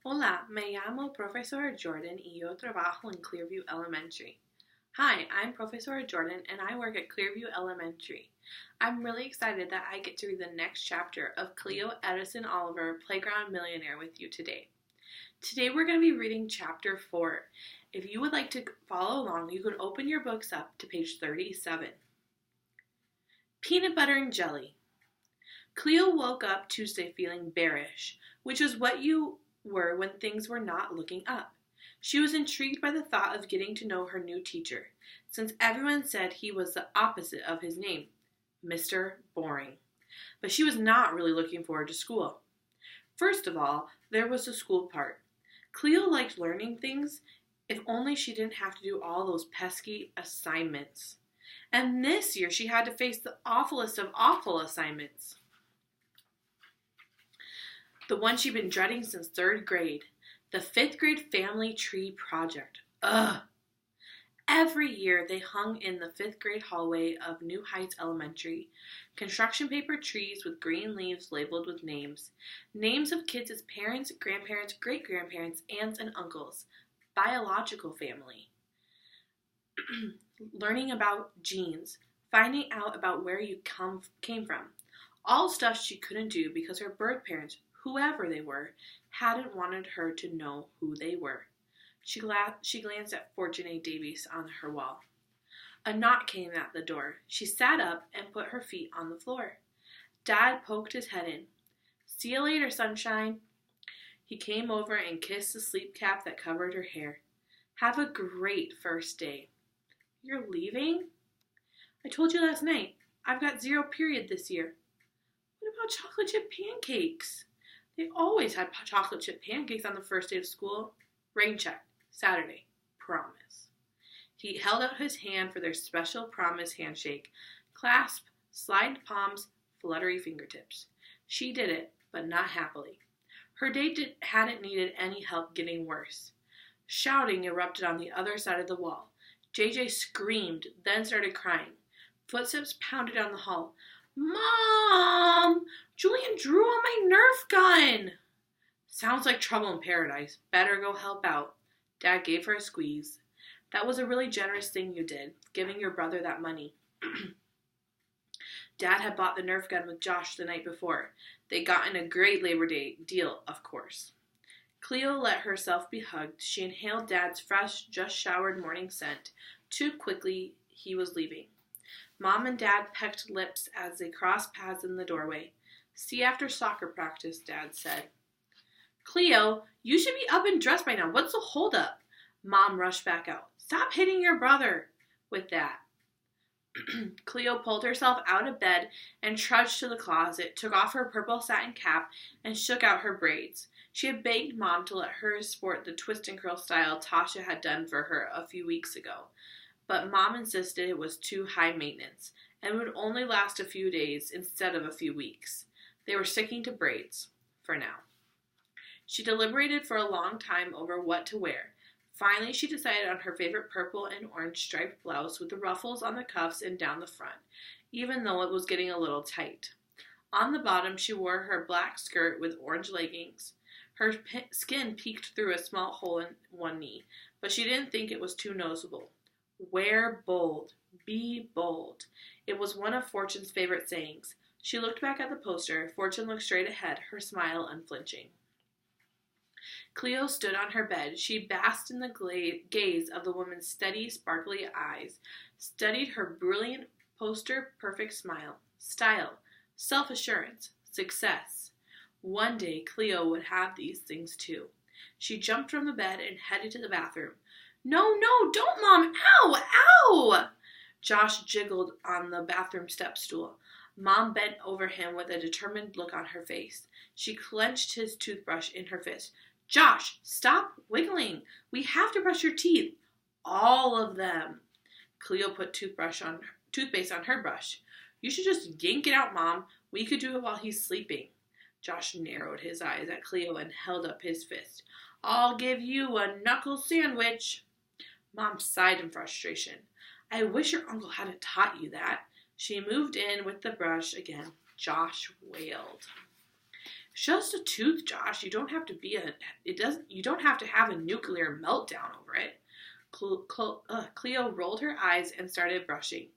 Hola, me llamo Profesor Jordan y yo trabajo en Clearview Elementary. Hi, I'm Professor Jordan and I work at Clearview Elementary. I'm really excited that I get to read the next chapter of Cleo, Edison, Oliver, Playground Millionaire with you today. Today we're going to be reading chapter 4. If you would like to follow along, you can open your books up to page 37. Peanut butter and jelly. Cleo woke up Tuesday feeling bearish, which was what you were when things were not looking up. She was intrigued by the thought of getting to know her new teacher, since everyone said he was the opposite of his name, Mr. Boring. But she was not really looking forward to school. First of all, there was the school part. Cleo liked learning things, if only she didn't have to do all those pesky assignments. And this year she had to face the awfulest of awful assignments. The one she'd been dreading since 3rd grade. The 5th grade family tree project. Ugh! Every year they hung in the 5th grade hallway of New Heights Elementary. Construction paper trees with green leaves labeled with names. Names of kids' parents, grandparents, great-grandparents, aunts, and uncles. Biological family. Learning about genes. Finding out about where you came from. All stuff she couldn't do because her birth parents, whoever they were, hadn't wanted her to know who they were. She glanced at Fortune A. Davies on her wall. A knock came at the door. She sat up and put her feet on the floor. Dad poked his head in. "See you later, sunshine." He came over and kissed the sleep cap that covered her hair. "Have a great first day." "You're leaving?" "I told you last night. I've got 0 period this year." "What about chocolate chip pancakes?" "They always had chocolate chip pancakes on the first day of school." "Rain check. Saturday. Promise." He held out his hand for their special promise handshake. Clasp, slide palms, fluttery fingertips. She did it, but not happily. Her day hadn't needed any help getting worse. Shouting erupted on the other side of the wall. JJ screamed, then started crying. Footsteps pounded down the hall. "Mom! Julian drew on my Nerf gun!" "Sounds like trouble in paradise. Better go help out." Dad gave her a squeeze. "That was a really generous thing you did, giving your brother that money." Dad had bought the Nerf gun with Josh the night before. They'd gotten a great Labor Day deal, of course. Cleo let herself be hugged. She inhaled Dad's fresh, just-showered morning scent. Too quickly, he was leaving. Mom and Dad pecked lips as they crossed paths in the doorway. "See you after soccer practice," Dad said. "Cleo, you should be up and dressed by now. What's the holdup?" Mom rushed back out. "Stop hitting your brother." With that, Cleo pulled herself out of bed and trudged to the closet, took off her purple satin cap, and shook out her braids. She had begged Mom to let her sport the twist and curl style Tasha had done for her a few weeks ago. But Mom insisted it was too high maintenance, and would only last a few days instead of a few weeks. They were sticking to braids, for now. She deliberated for a long time over what to wear. Finally, she decided on her favorite purple and orange striped blouse with the ruffles on the cuffs and down the front, even though it was getting a little tight. On the bottom, she wore her black skirt with orange leggings. Her skin peeked through a small hole in one knee, but she didn't think it was too noticeable. Wear bold. Be bold. It was one of Fortune's favorite sayings. She looked back at the poster. Fortune looked straight ahead, her smile unflinching. Cleo stood on her bed. She basked in the gaze of the woman's steady, sparkly eyes, studied her brilliant, poster-perfect smile, style, self-assurance, success. One day, Cleo would have these things too. She jumped from the bed and headed to the bathroom. "No, don't, Mom! Ow! Ow!" Josh jiggled on the bathroom step stool. Mom bent over him with a determined look on her face. She clenched his toothbrush in her fist. "Josh, stop wiggling. We have to brush your teeth. All of them." Cleo put toothpaste on her brush. "You should just yank it out, Mom. We could do it while he's sleeping." Josh narrowed his eyes at Cleo and held up his fist. "I'll give you a knuckle sandwich." Mom sighed in frustration. "I wish your uncle hadn't taught you that." She moved in with the brush again. Josh wailed. Just a tooth, Josh. You don't have to you don't have to have a nuclear meltdown over it. Cleo rolled her eyes and started brushing.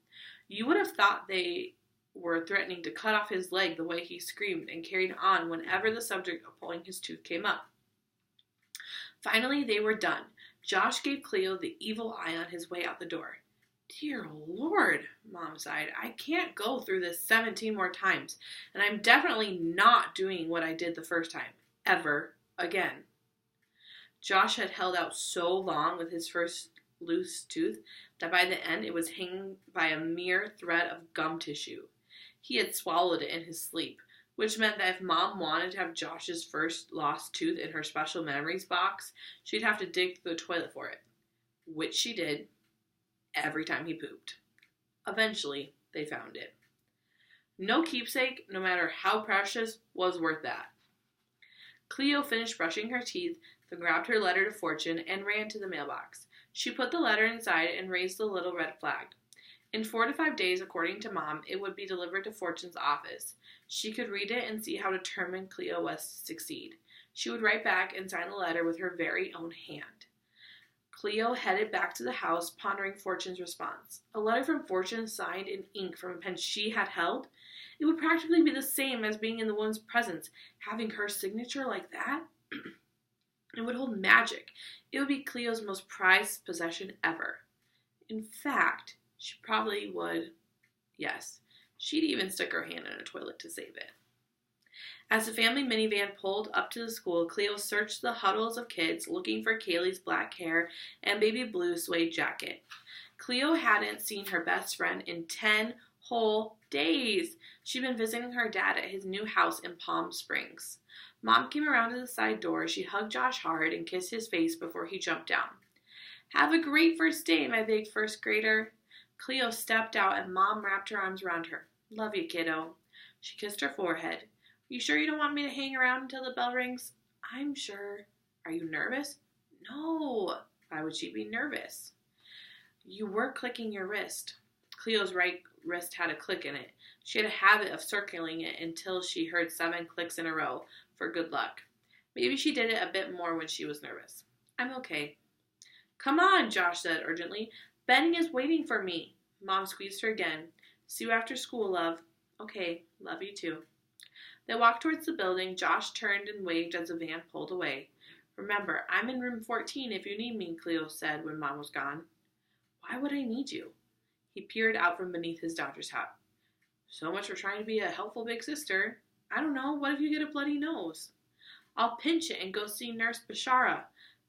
You would have thought they were threatening to cut off his leg the way he screamed and carried on whenever the subject of pulling his tooth came up. Finally, they were done. Josh gave Cleo the evil eye on his way out the door. Dear Lord, Mom sighed. I can't go through this 17 more times, and I'm definitely not doing what I did the first time, ever again. Josh had held out so long with his first loose tooth that by the end it was hanging by a mere thread of gum tissue. He had swallowed it in his sleep, which meant that if Mom wanted to have Josh's first lost tooth in her special memories box, she'd have to dig through the toilet for it, which she did every time he pooped. Eventually, they found it. No keepsake, no matter how precious, was worth that. Cleo finished brushing her teeth, then grabbed her letter to Fortune and ran to the mailbox. She put the letter inside and raised the little red flag. In 4 to 5 days, according to Mom, it would be delivered to Fortune's office. She could read it and see how determined Cleo was to succeed. She would write back and sign the letter with her very own hand. Cleo headed back to the house, pondering Fortune's response. A letter from Fortune signed in ink from a pen she had held? It would practically be the same as being in the woman's presence. Having her signature like that? It would hold magic. It would be Cleo's most prized possession ever. In fact, she probably would. Yes, she'd even stick her hand in a toilet to save it. As the family minivan pulled up to the school, Cleo searched the huddles of kids looking for Kaylee's black hair and baby blue suede jacket. Cleo hadn't seen her best friend in 10 whole days. She'd been visiting her dad at his new house in Palm Springs. Mom came around to the side door. She hugged Josh hard and kissed his face before he jumped down. Have a great first day, my big first grader. Cleo stepped out and Mom wrapped her arms around her. Love you, kiddo. She kissed her forehead. You sure you don't want me to hang around until the bell rings? I'm sure. Are you nervous? No. Why would she be nervous? You were clicking your wrist. Cleo's right wrist had a click in it. She had a habit of circling it until she heard 7 clicks in a row for good luck. Maybe she did it a bit more when she was nervous. I'm okay. Come on, Josh said urgently. Benny is waiting for me. Mom squeezed her again. See you after school, love. Okay, love you too. They walked towards the building. Josh turned and waved as the van pulled away. Remember, I'm in room 14 if you need me, Cleo said when Mom was gone. Why would I need you? He peered out from beneath his doctor's hat. So much for trying to be a helpful big sister. I don't know, what if you get a bloody nose? I'll pinch it and go see Nurse Bashara.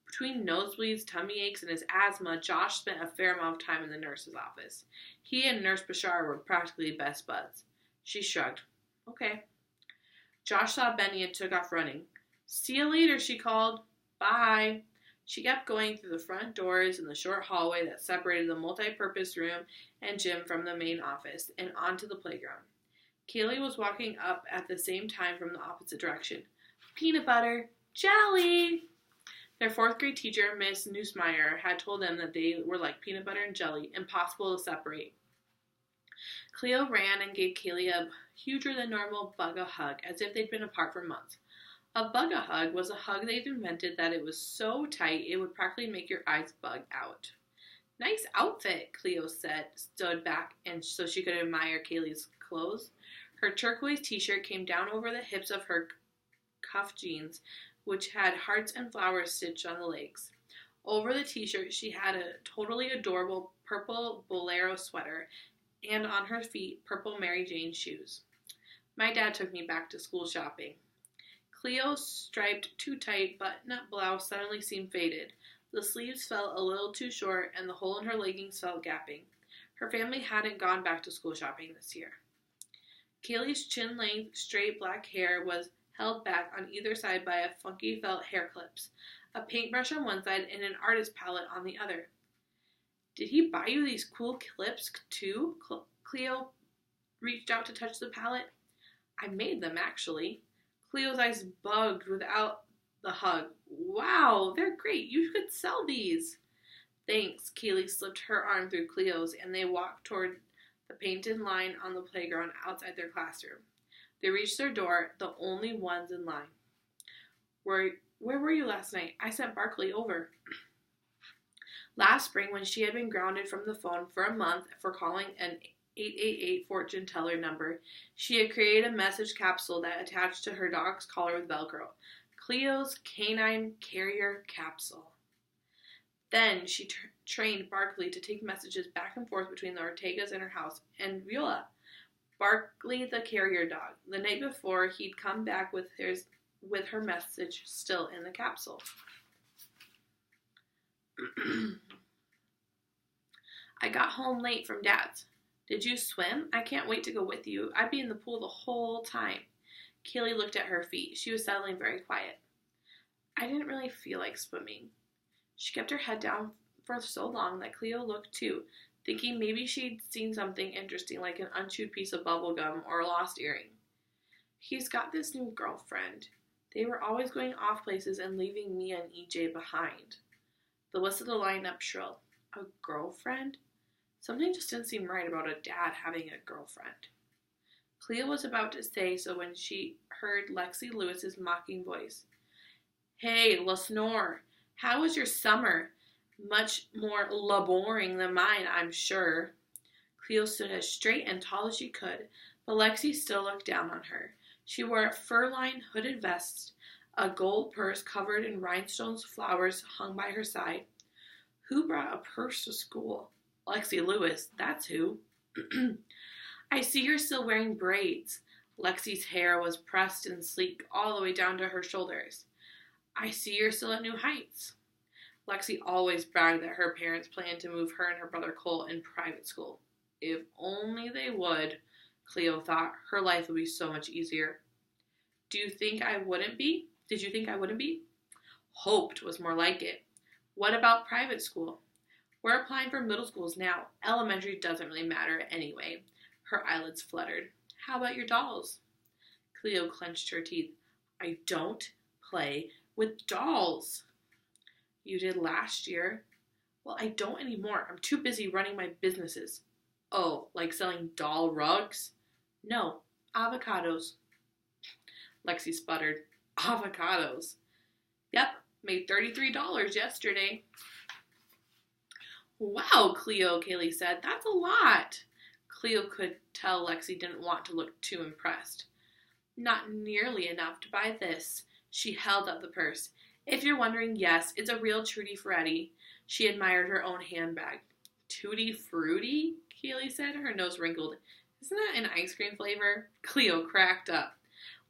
Between nosebleeds, tummy aches, and his asthma, Josh spent a fair amount of time in the nurse's office. He and Nurse Bashara were practically best buds. She shrugged. Okay. Josh saw Benny and took off running. See you later, she called. Bye. She kept going through the front doors and the short hallway that separated the multi-purpose room and gym from the main office and onto the playground. Kaylee was walking up at the same time from the opposite direction. Peanut butter. Jelly! Their 4th grade teacher, Miss Neusmeyer, had told them that they were like peanut butter and jelly, impossible to separate. Cleo ran and gave Kaylee a huger-than-normal bug-a hug, as if they'd been apart for months. A bug-a hug was a hug they'd invented that it was so tight it would practically make your eyes bug out. Nice outfit, Cleo said, stood back and so she could admire Kaylee's clothes. Her turquoise t-shirt came down over the hips of her cuff jeans, which had hearts and flowers stitched on the legs. Over the t-shirt, she had a totally adorable purple bolero sweater, and on her feet, purple Mary Jane shoes. My dad took me back to school shopping. Cleo's striped, too-tight button-up blouse suddenly seemed faded. The sleeves felt a little too short, and the hole in her leggings felt gaping. Her family hadn't gone back to school shopping this year. Kaylee's chin-length, straight black hair was held back on either side by a funky felt hair clips, a paintbrush on one side and an artist palette on the other. Did he buy you these cool clips too? Cleo reached out to touch the palette. I made them, actually. Cleo's eyes bugged without the hug. Wow, they're great. You could sell these. Thanks. Kaylee slipped her arm through Cleo's and they walked toward the painted line on the playground outside their classroom. They reached their door, the only ones in line. Where were you last night? I sent Barkley over. Last spring, when she had been grounded from the phone for a month for calling an 888 fortune teller number, she had created a message capsule that attached to her dog's collar with Velcro. Cleo's canine carrier capsule. Then she trained Barkley to take messages back and forth between the Ortegas and her house and Viola. Barkley, the carrier dog. The night before, he'd come back with her message still in the capsule. I got home late from Dad's. Did you swim? I can't wait to go with you. I'd be in the pool the whole time. Kaylee looked at her feet. She was settling very quiet. I didn't really feel like swimming. She kept her head down for so long that Cleo looked too, thinking maybe she'd seen something interesting like an unchewed piece of bubble gum or a lost earring. He's got this new girlfriend. They were always going off places and leaving me and EJ behind. The whistle of the lineup shrilled. A girlfriend? Something just didn't seem right about a dad having a girlfriend. Cleo was about to say so when she heard Lexi Lewis's mocking voice. Hey, LaSnore, how was your summer? Much more laboring than mine, I'm sure. Cleo stood as straight and tall as she could, but Lexi still looked down on her. She wore a fur-lined hooded vest, a gold purse covered in rhinestones flowers hung by her side. Who brought a purse to school? Lexi Lewis, that's who. I see you're still wearing braids. Lexi's hair was pressed and sleek all the way down to her shoulders. I see you're still at New Heights. Lexi always bragged that her parents planned to move her and her brother Cole in private school. If only they would, Cleo thought. Her life would be so much easier. Did you think I wouldn't be? Hoped was more like it. What about private school? We're applying for middle schools now. Elementary doesn't really matter anyway. Her eyelids fluttered. How about your dolls? Cleo clenched her teeth. I don't play with dolls. You did last year. Well, I don't anymore. I'm too busy running my businesses. Oh, like selling doll rugs? No, avocados. Lexi sputtered. Avocados. Yep, made $33 yesterday. Wow, Cleo, Kaylee said. That's a lot. Cleo could tell Lexi didn't want to look too impressed. Not nearly enough to buy this. She held up the purse. If you're wondering, yes, it's a real Tutti Frutti. She admired her own handbag. Tutti Frutti? Kaylee said, her nose wrinkled. Isn't that an ice cream flavor? Cleo cracked up.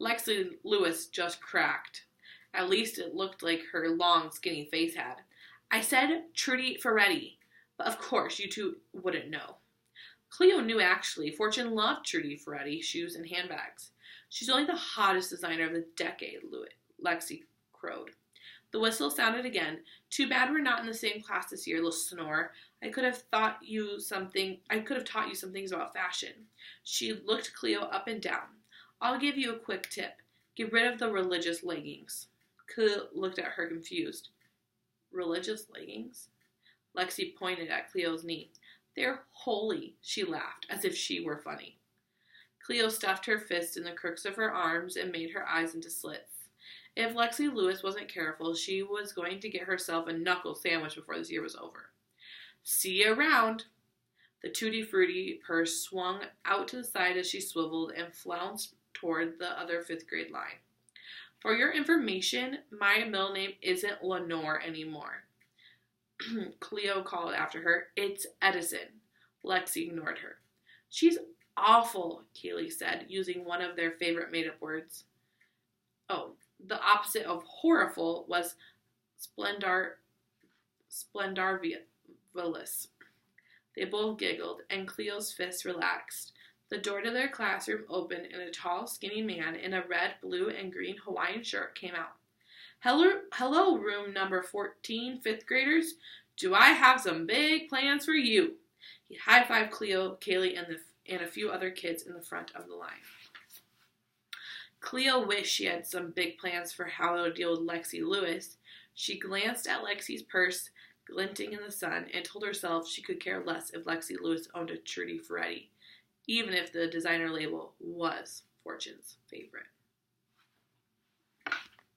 Lexi Lewis just cracked. At least it looked like her long, skinny face had. I said Tutti Frutti, but of course you two wouldn't know. Cleo knew actually. Fortune loved Tutti Frutti shoes and handbags. She's only the hottest designer of the decade, Lexi crowed. The whistle sounded again. Too bad we're not in the same class this year, little snore. I could have taught you some things about fashion. She looked Cleo up and down. I'll give you a quick tip. Get rid of the religious leggings. Cleo looked at her confused. Religious leggings? Lexi pointed at Cleo's knee. They're holy, she laughed, as if she were funny. Cleo stuffed her fist in the crooks of her arms and made her eyes into slits. If Lexi Lewis wasn't careful, she was going to get herself a knuckle sandwich before this year was over. See you around. The Tutti Frutti purse swung out to the side as she swiveled and flounced toward the other fifth grade line. For your information, my middle name isn't Lenore anymore. Cleo called after her. It's Edison. Lexi ignored her. She's awful, Kaylee said, using one of their favorite made-up words. Oh, the opposite of horrible was splendarvilis. They both giggled, and Cleo's fists relaxed. The door to their classroom opened, and a tall, skinny man in a red, blue, and green Hawaiian shirt came out. Hello, room number 14, fifth graders. Do I have some big plans for you? He high-fived Cleo, Kaylee, and a few other kids in the front of the line. Cleo wished she had some big plans for how to deal with Lexi Lewis. She glanced at Lexi's purse, glinting in the sun, and told herself she could care less if Lexi Lewis owned a Tutti Frutti, even if the designer label was Fortune's favorite.